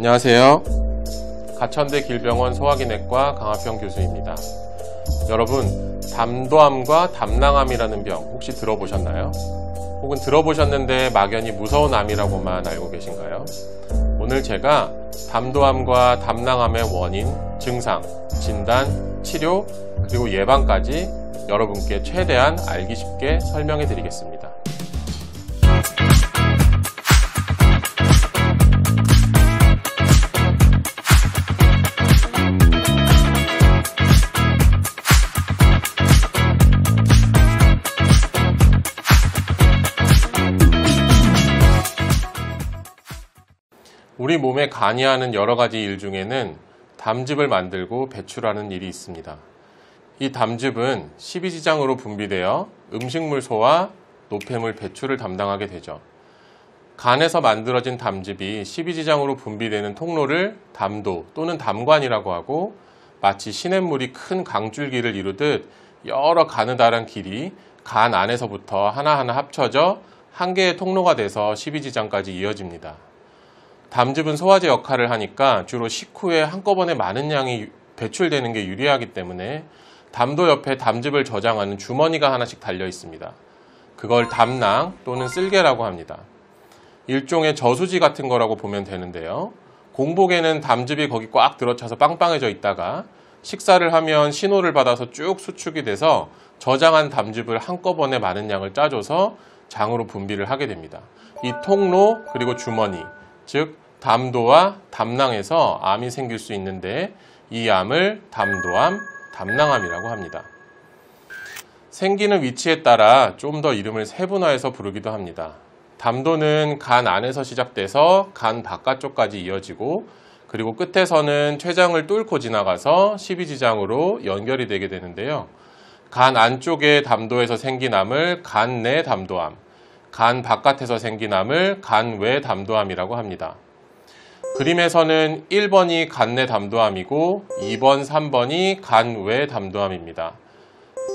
안녕하세요. 가천대 길병원 소화기내과 강하평 교수입니다. 여러분, 담도암과 담낭암이라는 병 혹시 들어보셨나요? 혹은 들어보셨는데 막연히 무서운 암이라고만 알고 계신가요? 오늘 제가 담도암과 담낭암의 원인, 증상, 진단, 치료, 그리고 예방까지 여러분께 최대한 알기 쉽게 설명해 드리겠습니다. 우리 몸에 간이 하는 여러 가지 일 중에는 담즙을 만들고 배출하는 일이 있습니다. 이 담즙은 십이지장으로 분비되어 음식물 소화, 노폐물 배출을 담당하게 되죠. 간에서 만들어진 담즙이 십이지장으로 분비되는 통로를 담도 또는 담관이라고 하고, 마치 시냇물이 큰 강줄기를 이루듯 여러 가느다란 길이 간 안에서부터 하나하나 합쳐져 한 개의 통로가 돼서 십이지장까지 이어집니다. 담즙은 소화제 역할을 하니까 주로 식후에 한꺼번에 많은 양이 배출되는 게 유리하기 때문에 담도 옆에 담즙을 저장하는 주머니가 하나씩 달려 있습니다. 그걸 담낭 또는 쓸개라고 합니다. 일종의 저수지 같은 거라고 보면 되는데요. 공복에는 담즙이 거기 꽉 들어차서 빵빵해져 있다가 식사를 하면 신호를 받아서 쭉 수축이 돼서 저장한 담즙을 한꺼번에 많은 양을 짜줘서 장으로 분비를 하게 됩니다. 이 통로 그리고 주머니, 즉 담도와 담낭에서 암이 생길 수 있는데 이 암을 담도암, 담낭암이라고 합니다. 생기는 위치에 따라 좀 더 이름을 세분화해서 부르기도 합니다. 담도는 간 안에서 시작돼서 간 바깥쪽까지 이어지고, 그리고 끝에서는 췌장을 뚫고 지나가서 십이지장으로 연결이 되게 되는데요. 간 안쪽의 담도에서 생긴 암을 간 내 담도암, 간 바깥에서 생긴 암을 간 외 담도암이라고 합니다. 그림에서는 1번이 간 내 담도암이고 2번, 3번이 간 외 담도암입니다.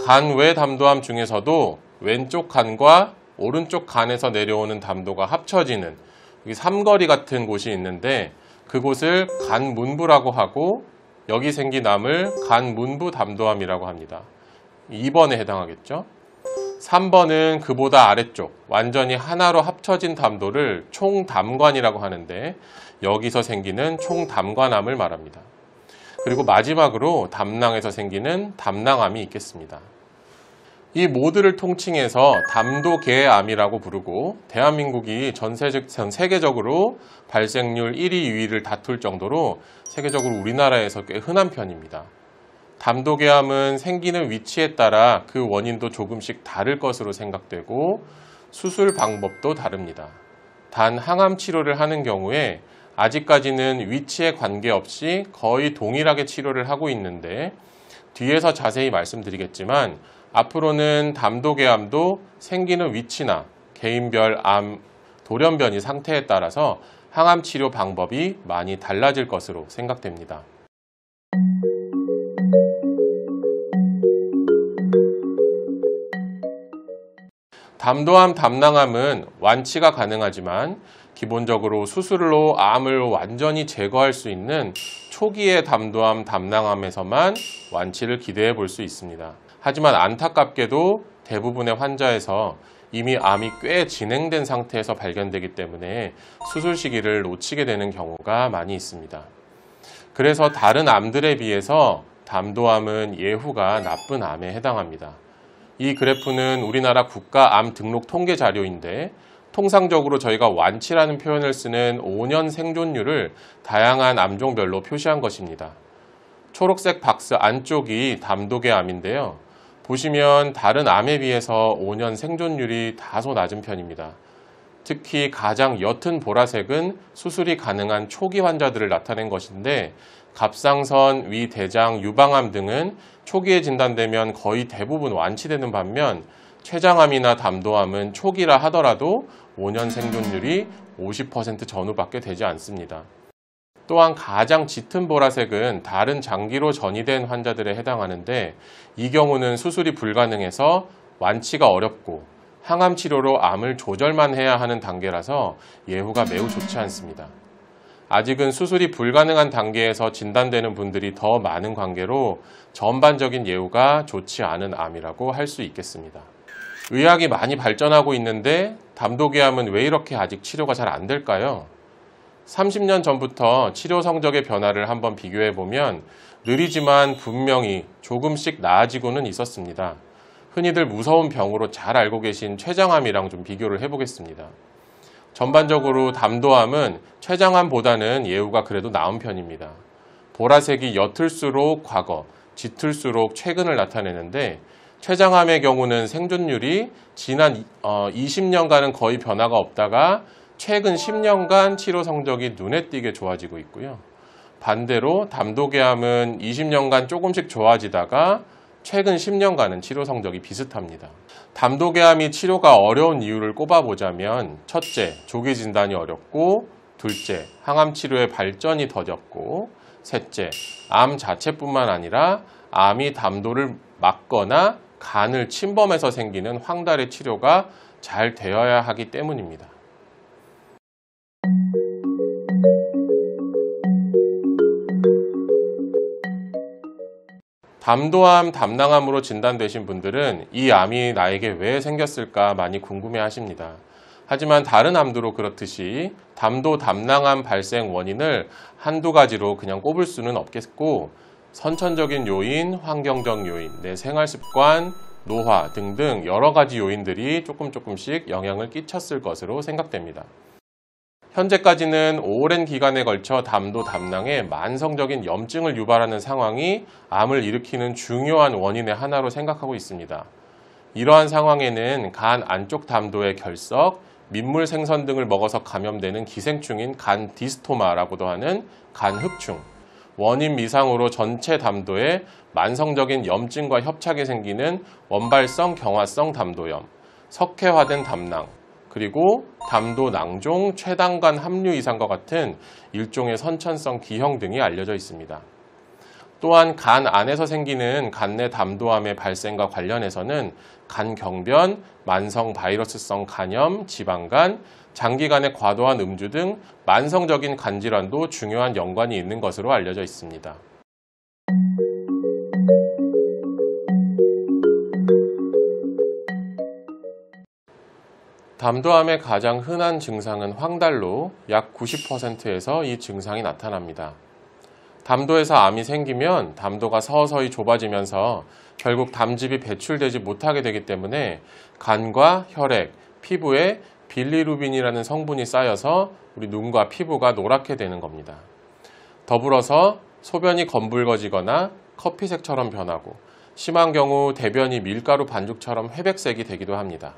간 외 담도암 중에서도 왼쪽 간과 오른쪽 간에서 내려오는 담도가 합쳐지는 여기 삼거리 같은 곳이 있는데 그곳을 간문부라고 하고, 여기 생긴 암을 간문부 담도암이라고 합니다. 2번에 해당하겠죠. 3번은 그보다 아래쪽 완전히 하나로 합쳐진 담도를 총담관이라고 하는데 여기서 생기는 총담관암을 말합니다. 그리고 마지막으로 담낭에서 생기는 담낭암이 있겠습니다. 이 모두를 통칭해서 담도계암이라고 부르고, 대한민국이 전 세계적으로 발생률 1위, 2위를 다툴 정도로 세계적으로 우리나라에서 꽤 흔한 편입니다. 담도계암은 생기는 위치에 따라 그 원인도 조금씩 다를 것으로 생각되고 수술 방법도 다릅니다. 단 항암 치료를 하는 경우에 아직까지는 위치에 관계없이 거의 동일하게 치료를 하고 있는데, 뒤에서 자세히 말씀드리겠지만 앞으로는 담도계암도 생기는 위치나 개인별 암 돌연변이 상태에 따라서 항암 치료 방법이 많이 달라질 것으로 생각됩니다. 담도암, 담낭암은 완치가 가능하지만 기본적으로 수술로 암을 완전히 제거할 수 있는 초기의 담도암, 담낭암에서만 완치를 기대해 볼 수 있습니다. 하지만 안타깝게도 대부분의 환자에서 이미 암이 꽤 진행된 상태에서 발견되기 때문에 수술 시기를 놓치게 되는 경우가 많이 있습니다. 그래서 다른 암들에 비해서 담도암은 예후가 나쁜 암에 해당합니다. 이 그래프는 우리나라 국가암 등록 통계 자료인데, 통상적으로 저희가 완치라는 표현을 쓰는 5년 생존율을 다양한 암종별로 표시한 것입니다. 초록색 박스 안쪽이 담도계암인데요. 보시면 다른 암에 비해서 5년 생존율이 다소 낮은 편입니다. 특히 가장 옅은 보라색은 수술이 가능한 초기 환자들을 나타낸 것인데, 갑상선, 위, 대장, 유방암 등은 초기에 진단되면 거의 대부분 완치되는 반면 췌장암이나 담도암은 초기라 하더라도 5년 생존율이 50% 전후밖에 되지 않습니다. 또한 가장 짙은 보라색은 다른 장기로 전이된 환자들에 해당하는데, 이 경우는 수술이 불가능해서 완치가 어렵고 항암 치료로 암을 조절만 해야 하는 단계라서 예후가 매우 좋지 않습니다. 아직은 수술이 불가능한 단계에서 진단되는 분들이 더 많은 관계로 전반적인 예후가 좋지 않은 암이라고 할 수 있겠습니다. 의학이 많이 발전하고 있는데 담도계암은 왜 이렇게 아직 치료가 잘 안 될까요? 30년 전부터 치료 성적의 변화를 한번 비교해 보면 느리지만 분명히 조금씩 나아지고는 있었습니다. 흔히들 무서운 병으로 잘 알고 계신 췌장암이랑 좀 비교를 해보겠습니다. 전반적으로 담도암은 췌장암보다는 예후가 그래도 나은 편입니다. 보라색이 옅을수록 과거, 짙을수록 최근을 나타내는데 췌장암의 경우는 생존율이 지난 20년간은 거의 변화가 없다가 최근 10년간 치료 성적이 눈에 띄게 좋아지고 있고요. 반대로 담도계암은 20년간 조금씩 좋아지다가 최근 10년간은 치료 성적이 비슷합니다. 담도계암이 치료가 어려운 이유를 꼽아보자면 첫째, 조기 진단이 어렵고 둘째, 항암 치료의 발전이 더뎠고 셋째, 암 자체뿐만 아니라 암이 담도를 막거나 간을 침범해서 생기는 황달의 치료가 잘 되어야 하기 때문입니다. 담도암, 담낭암으로 진단되신 분들은 이 암이 나에게 왜 생겼을까 많이 궁금해 하십니다. 하지만 다른 암도 그렇듯이 담도, 담낭암 발생 원인을 한두 가지로 그냥 꼽을 수는 없겠고 선천적인 요인, 환경적 요인, 내 생활 습관, 노화 등등 여러 가지 요인들이 조금씩 영향을 끼쳤을 것으로 생각됩니다. 현재까지는 오랜 기간에 걸쳐 담도, 담낭에 만성적인 염증을 유발하는 상황이 암을 일으키는 중요한 원인의 하나로 생각하고 있습니다. 이러한 상황에는 간 안쪽 담도의 결석, 민물 생선 등을 먹어서 감염되는 기생충인 간 디스토마라고도 하는 간 흡충, 원인 미상으로 전체 담도에 만성적인 염증과 협착이 생기는 원발성 경화성 담도염, 석회화된 담낭, 그리고 담도 낭종, 췌당간 함류 이상과 같은 일종의 선천성 기형 등이 알려져 있습니다. 또한 간 안에서 생기는 간 내 담도암의 발생과 관련해서는 간경변, 만성 바이러스성 간염, 지방간, 장기간의 과도한 음주 등 만성적인 간질환도 중요한 연관이 있는 것으로 알려져 있습니다. 담도암의 가장 흔한 증상은 황달로 약 90%에서 이 증상이 나타납니다. 담도에서 암이 생기면 담도가 서서히 좁아지면서 결국 담즙이 배출되지 못하게 되기 때문에 간과 혈액, 피부에 빌리루빈이라는 성분이 쌓여서 우리 눈과 피부가 노랗게 되는 겁니다. 더불어서 소변이 검붉어지거나 커피색처럼 변하고 심한 경우 대변이 밀가루 반죽처럼 회백색이 되기도 합니다.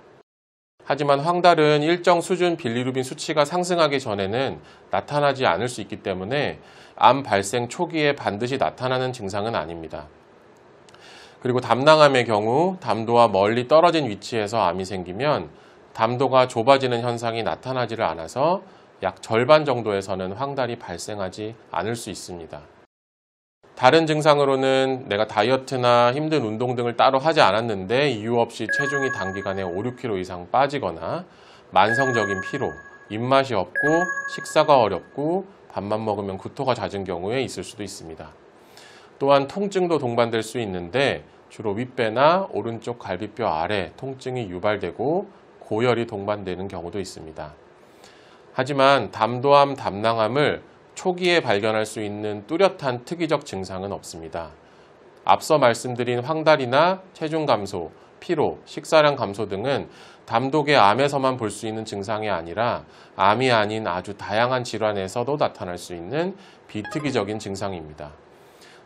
하지만 황달은 일정 수준 빌리루빈 수치가 상승하기 전에는 나타나지 않을 수 있기 때문에 암 발생 초기에 반드시 나타나는 증상은 아닙니다. 그리고 담낭암의 경우 담도와 멀리 떨어진 위치에서 암이 생기면 담도가 좁아지는 현상이 나타나지를 않아서 약 절반 정도에서는 황달이 발생하지 않을 수 있습니다. 다른 증상으로는 내가 다이어트나 힘든 운동 등을 따로 하지 않았는데 이유 없이 체중이 단기간에 5, 6kg 이상 빠지거나 만성적인 피로, 입맛이 없고 식사가 어렵고 밥만 먹으면 구토가 잦은 경우에 있을 수도 있습니다. 또한 통증도 동반될 수 있는데 주로 윗배나 오른쪽 갈비뼈 아래 통증이 유발되고 고열이 동반되는 경우도 있습니다. 하지만 담도암, 담낭암을 초기에 발견할 수 있는 뚜렷한 특이적 증상은 없습니다. 앞서 말씀드린 황달이나 체중 감소, 피로, 식사량 감소 등은 담도계 암에서만 볼 수 있는 증상이 아니라 암이 아닌 아주 다양한 질환에서도 나타날 수 있는 비특이적인 증상입니다.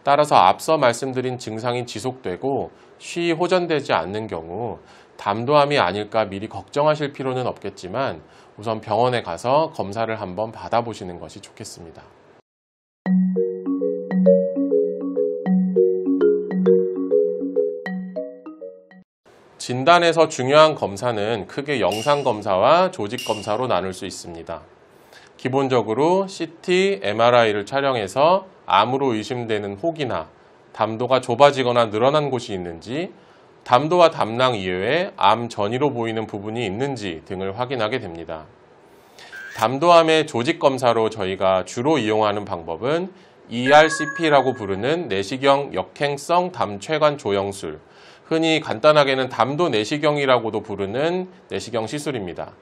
따라서 앞서 말씀드린 증상이 지속되고 쉬이 호전되지 않는 경우 담도암이 아닐까 미리 걱정하실 필요는 없겠지만 우선 병원에 가서 검사를 한번 받아보시는 것이 좋겠습니다. 진단에서 중요한 검사는 크게 영상검사와 조직검사로 나눌 수 있습니다. 기본적으로 CT, MRI를 촬영해서 암으로 의심되는 혹이나 담도가 좁아지거나 늘어난 곳이 있는지, 담도와 담낭 이외에 암 전이로 보이는 부분이 있는지 등을 확인하게 됩니다. 담도암의 조직 검사로 저희가 주로 이용하는 방법은 ERCP라고 부르는 내시경 역행성 담최관 조영술, 흔히 간단하게는 담도 내시경이라고도 부르는 내시경 시술입니다.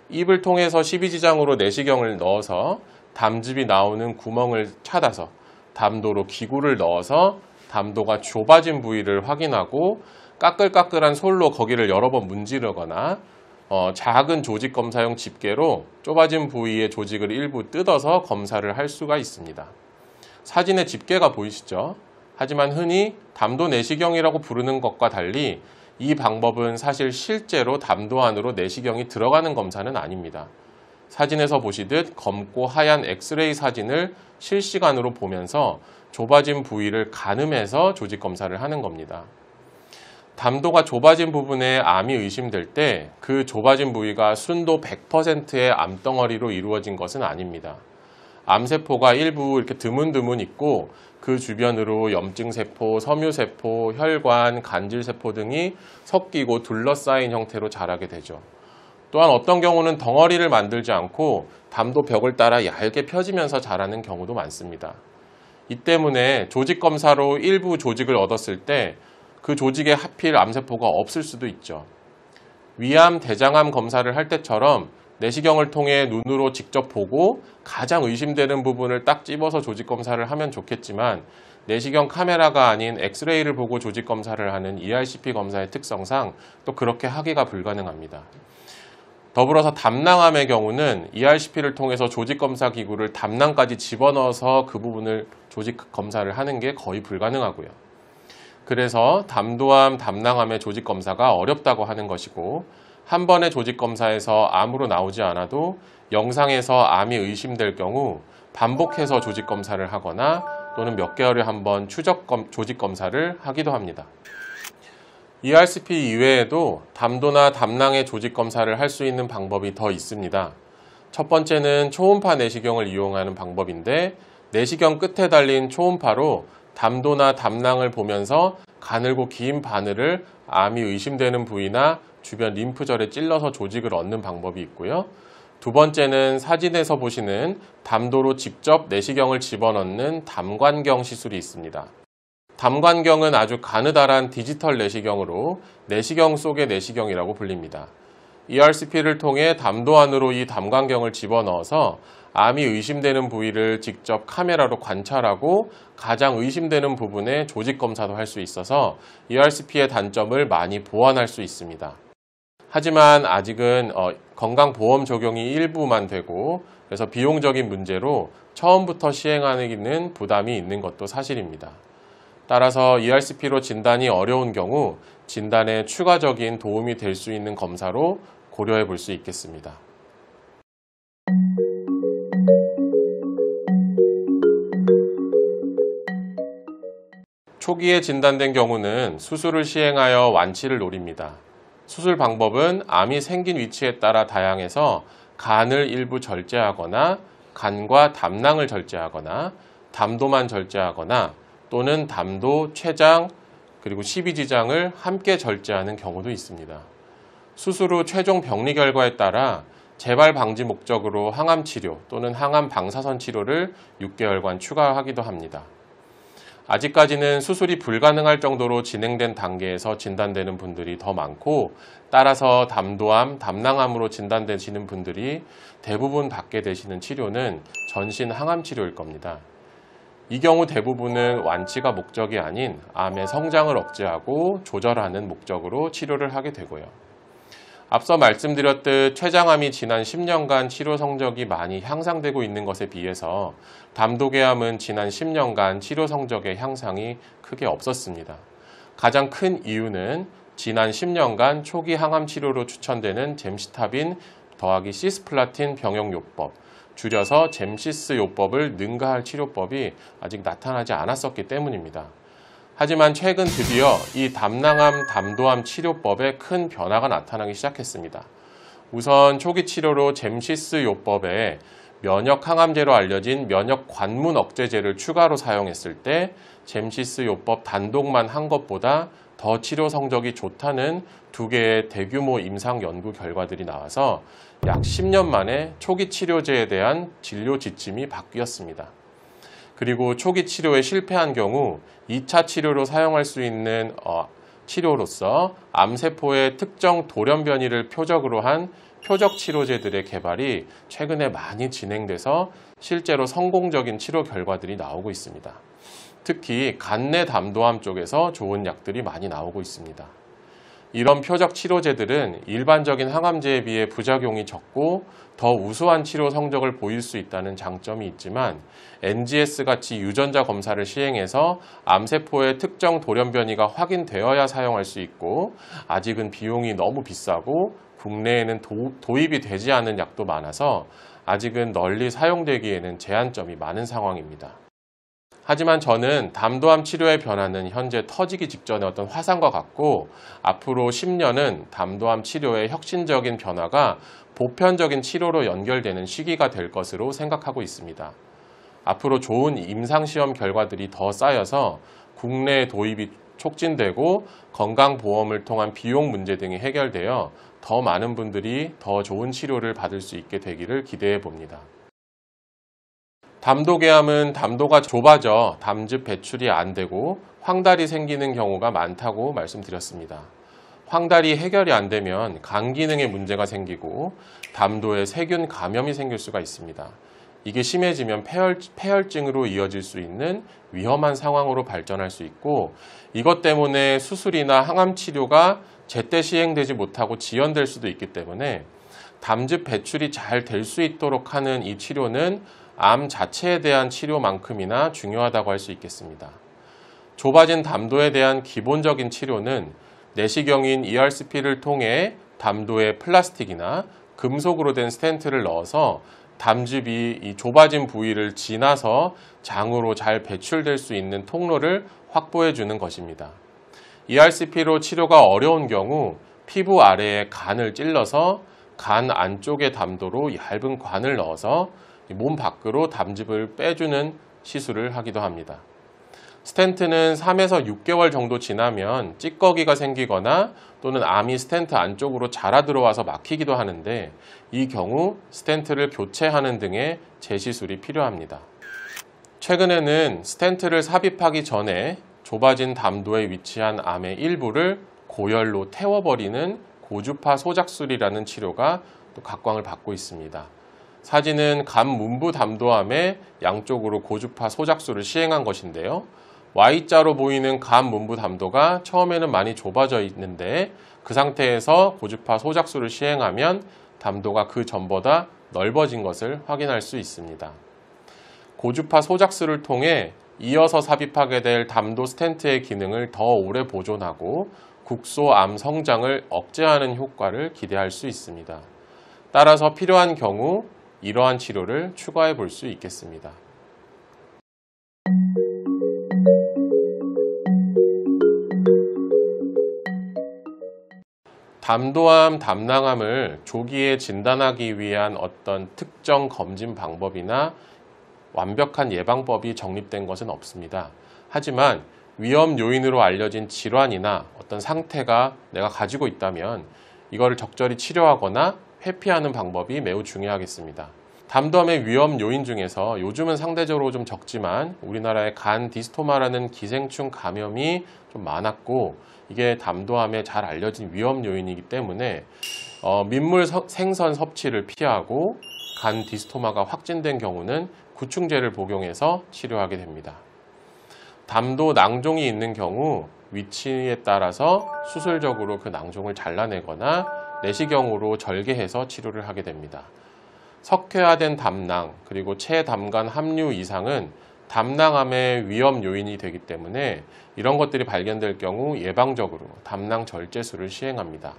입을 통해서 십이지장으로 내시경을 넣어서 담즙이 나오는 구멍을 찾아서 담도로 기구를 넣어서 담도가 좁아진 부위를 확인하고 까끌까끌한 솔로 거기를 여러 번 문지르거나 작은 조직 검사용 집게로 좁아진 부위의 조직을 일부 뜯어서 검사를 할 수가 있습니다. 사진에 집게가 보이시죠? 하지만 흔히 담도 내시경이라고 부르는 것과 달리 이 방법은 사실 실제로 담도 안으로 내시경이 들어가는 검사는 아닙니다. 사진에서 보시듯 검고 하얀 엑스레이 사진을 실시간으로 보면서 좁아진 부위를 가늠해서 조직 검사를 하는 겁니다. 담도가 좁아진 부분에 암이 의심될 때 그 좁아진 부위가 순도 100%의 암덩어리로 이루어진 것은 아닙니다. 암세포가 일부 이렇게 드문드문 있고 그 주변으로 염증세포, 섬유세포, 혈관, 간질세포 등이 섞이고 둘러싸인 형태로 자라게 되죠. 또한 어떤 경우는 덩어리를 만들지 않고 담도 벽을 따라 얇게 펴지면서 자라는 경우도 많습니다. 이 때문에 조직 검사로 일부 조직을 얻었을 때 그 조직에 하필 암세포가 없을 수도 있죠. 위암, 대장암 검사를 할 때처럼 내시경을 통해 눈으로 직접 보고 가장 의심되는 부분을 딱 집어서 조직 검사를 하면 좋겠지만 내시경 카메라가 아닌 엑스레이를 보고 조직 검사를 하는 ERCP 검사의 특성상 또 그렇게 하기가 불가능합니다. 더불어서 담낭암의 경우는 ERCP를 통해서 조직 검사 기구를 담낭까지 집어넣어서 그 부분을 조직 검사를 하는 게 거의 불가능하고요. 그래서 담도암, 담낭암의 조직 검사가 어렵다고 하는 것이고 한 번의 조직 검사에서 암으로 나오지 않아도 영상에서 암이 의심될 경우 반복해서 조직 검사를 하거나 또는 몇 개월에 한 번 추적 조직 검사를 하기도 합니다. ERCP 이외에도 담도나 담낭의 조직 검사를 할 수 있는 방법이 더 있습니다. 첫 번째는 초음파 내시경을 이용하는 방법인데 내시경 끝에 달린 초음파로 담도나 담낭을 보면서 가늘고 긴 바늘을 암이 의심되는 부위나 주변 림프절에 찔러서 조직을 얻는 방법이 있고요. 두 번째는 사진에서 보시는 담도로 직접 내시경을 집어넣는 담관경 시술이 있습니다. 담관경은 아주 가느다란 디지털 내시경으로 내시경 속의 내시경이라고 불립니다. ERCP를 통해 담도 안으로 이 담관경을 집어넣어서 암이 의심되는 부위를 직접 카메라로 관찰하고 가장 의심되는 부분에 조직 검사도 할 수 있어서 ERCP의 단점을 많이 보완할 수 있습니다. 하지만 아직은 건강보험 적용이 일부만 되고 그래서 비용적인 문제로 처음부터 시행하기는 부담이 있는 것도 사실입니다. 따라서 ERCP로 진단이 어려운 경우 진단에 추가적인 도움이 될 수 있는 검사로 고려해 볼 수 있겠습니다. 초기에 진단된 경우는 수술을 시행하여 완치를 노립니다. 수술 방법은 암이 생긴 위치에 따라 다양해서 간을 일부 절제하거나 간과 담낭을 절제하거나 담도만 절제하거나 또는 담도, 췌장, 그리고 십이지장을 함께 절제하는 경우도 있습니다. 수술 후 최종 병리 결과에 따라 재발 방지 목적으로 항암 치료 또는 항암 방사선 치료를 6개월간 추가하기도 합니다. 아직까지는 수술이 불가능할 정도로 진행된 단계에서 진단되는 분들이 더 많고 따라서 담도암, 담낭암으로 진단되시는 분들이 대부분 받게 되시는 치료는 전신 항암 치료일 겁니다. 이 경우 대부분은 완치가 목적이 아닌 암의 성장을 억제하고 조절하는 목적으로 치료를 하게 되고요. 앞서 말씀드렸듯 췌장암이 지난 10년간 치료 성적이 많이 향상되고 있는 것에 비해서 담도계암은 지난 10년간 치료 성적의 향상이 크게 없었습니다. 가장 큰 이유는 지난 10년간 초기 항암 치료로 추천되는 젬시타빈 더하기 시스플라틴 병용요법, 줄여서 젬시스 요법을 능가할 치료법이 아직 나타나지 않았었기 때문입니다. 하지만 최근 드디어 이 담낭암, 담도암 치료법에 큰 변화가 나타나기 시작했습니다. 우선 초기 치료로 젬시스 요법에 면역 항암제로 알려진 면역 관문 억제제를 추가로 사용했을 때 젬시스 요법 단독만 한 것보다 더 치료 성적이 좋다는 두 개의 대규모 임상 연구 결과들이 나와서 약 10년 만에 초기 치료제에 대한 진료 지침이 바뀌었습니다. 그리고 초기 치료에 실패한 경우 2차 치료로 사용할 수 있는 치료로서 암세포의 특정 돌연 변이를 표적으로 한 표적 치료제들의 개발이 최근에 많이 진행돼서 실제로 성공적인 치료 결과들이 나오고 있습니다. 특히 간내 담도암 쪽에서 좋은 약들이 많이 나오고 있습니다. 이런 표적 치료제들은 일반적인 항암제에 비해 부작용이 적고 더 우수한 치료 성적을 보일 수 있다는 장점이 있지만 NGS-같이 유전자 검사를 시행해서 암세포의 특정 돌연 변이가 확인되어야 사용할 수 있고 아직은 비용이 너무 비싸고 국내에는 도입이 되지 않은 약도 많아서 아직은 널리 사용되기에는 제한점이 많은 상황입니다. 하지만 저는 담도암 치료의 변화는 현재 터지기 직전의 어떤 화상과 같고 앞으로 10년은 담도암 치료의 혁신적인 변화가 보편적인 치료로 연결되는 시기가 될 것으로 생각하고 있습니다. 앞으로 좋은 임상시험 결과들이 더 쌓여서 국내 도입이 촉진되고 건강보험을 통한 비용 문제 등이 해결되어 더 많은 분들이 더 좋은 치료를 받을 수 있게 되기를 기대해 봅니다. 담도계암은 담도가 좁아져 담즙 배출이 안 되고 황달이 생기는 경우가 많다고 말씀드렸습니다. 황달이 해결이 안 되면 간 기능에 문제가 생기고 담도에 세균 감염이 생길 수가 있습니다. 이게 심해지면 폐혈증으로 이어질 수 있는 위험한 상황으로 발전할 수 있고 이것 때문에 수술이나 항암 치료가 제때 시행되지 못하고 지연될 수도 있기 때문에 담즙 배출이 잘 될 수 있도록 하는 이 치료는 암 자체에 대한 치료만큼이나 중요하다고 할 수 있겠습니다. 좁아진 담도에 대한 기본적인 치료는 내시경인 ERCP를 통해 담도에 플라스틱이나 금속으로 된 스텐트를 넣어서 담즙이 이 좁아진 부위를 지나서 장으로 잘 배출될 수 있는 통로를 확보해 주는 것입니다. ERCP로 치료가 어려운 경우 피부 아래에 간을 찔러서 간 안쪽의 담도로 얇은 관을 넣어서 몸 밖으로 담즙을 빼주는 시술을 하기도 합니다. 스텐트는 3에서 6개월 정도 지나면 찌꺼기가 생기거나 또는 암이 스텐트 안쪽으로 자라 들어와서 막히기도 하는데 이 경우 스텐트를 교체하는 등의 재시술이 필요합니다. 최근에는 스텐트를 삽입하기 전에 좁아진 담도에 위치한 암의 일부를 고열로 태워버리는 고주파 소작술이라는 치료가 또 각광을 받고 있습니다. 사진은 간 문부 담도암의 양쪽으로 고주파 소작술을 시행한 것인데요. Y자로 보이는 간 문부 담도가 처음에는 많이 좁아져 있는데 그 상태에서 고주파 소작술을 시행하면 담도가 그 전보다 넓어진 것을 확인할 수 있습니다. 고주파 소작술을 통해 이어서 삽입하게 될 담도 스텐트의 기능을 더 오래 보존하고 국소암 성장을 억제하는 효과를 기대할 수 있습니다. 따라서 필요한 경우 이러한 치료를 추가해 볼 수 있겠습니다. 담도암, 담낭암을 조기에 진단하기 위한 어떤 특정 검진 방법이나 완벽한 예방법이 정립된 것은 없습니다. 하지만 위험 요인으로 알려진 질환이나 어떤 상태가 내가 가지고 있다면 이거를 적절히 치료하거나 회피하는 방법이 매우 중요하겠습니다. 담도암의 위험 요인 중에서 요즘은 상대적으로 좀 적지만 우리나라에 간 디스토마라는 기생충 감염이 좀 많았고 이게 담도암에 잘 알려진 위험 요인이기 때문에 민물 생선 섭취를 피하고 간 디스토마가 확진된 경우는 구충제를 복용해서 치료하게 됩니다. 담도 낭종이 있는 경우 위치에 따라서 수술적으로 그 낭종을 잘라내거나 내시경으로 절개해서 치료를 하게 됩니다. 석회화된 담낭 그리고 체담간 함유 이상은 담낭암의 위험 요인이 되기 때문에 이런 것들이 발견될 경우 예방적으로 담낭 절제술을 시행합니다.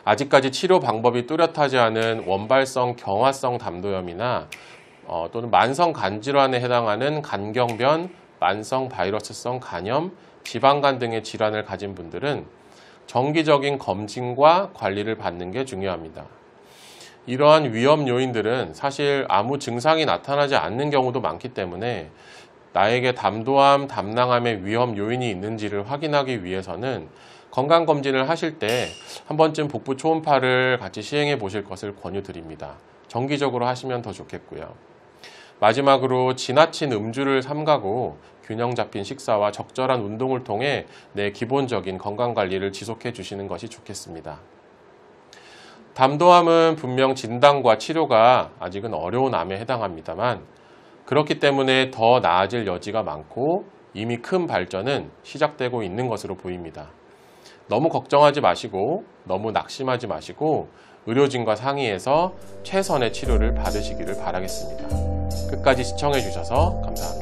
아직까지 치료 방법이 뚜렷하지 않은 원발성 경화성 담도염이나 또는 만성 간질환에 해당하는 간경변, 만성 바이러스성 간염, 지방간 등의 질환을 가진 분들은 정기적인 검진과 관리를 받는 게 중요합니다. 이러한 위험 요인들은 사실 아무 증상이 나타나지 않는 경우도 많기 때문에 나에게 담도암, 담낭암의 위험 요인이 있는지를 확인하기 위해서는 건강검진을 하실 때 한 번쯤 복부 초음파를 같이 시행해 보실 것을 권유드립니다. 정기적으로 하시면 더 좋겠고요. 마지막으로 지나친 음주를 삼가고 균형 잡힌 식사와 적절한 운동을 통해 내 기본적인 건강관리를 지속해 주시는 것이 좋겠습니다. 담도암은 분명 진단과 치료가 아직은 어려운 암에 해당합니다만 그렇기 때문에 더 나아질 여지가 많고 이미 큰 발전은 시작되고 있는 것으로 보입니다. 너무 걱정하지 마시고 너무 낙심하지 마시고 의료진과 상의해서 최선의 치료를 받으시기를 바라겠습니다. 끝까지 시청해 주셔서 감사합니다.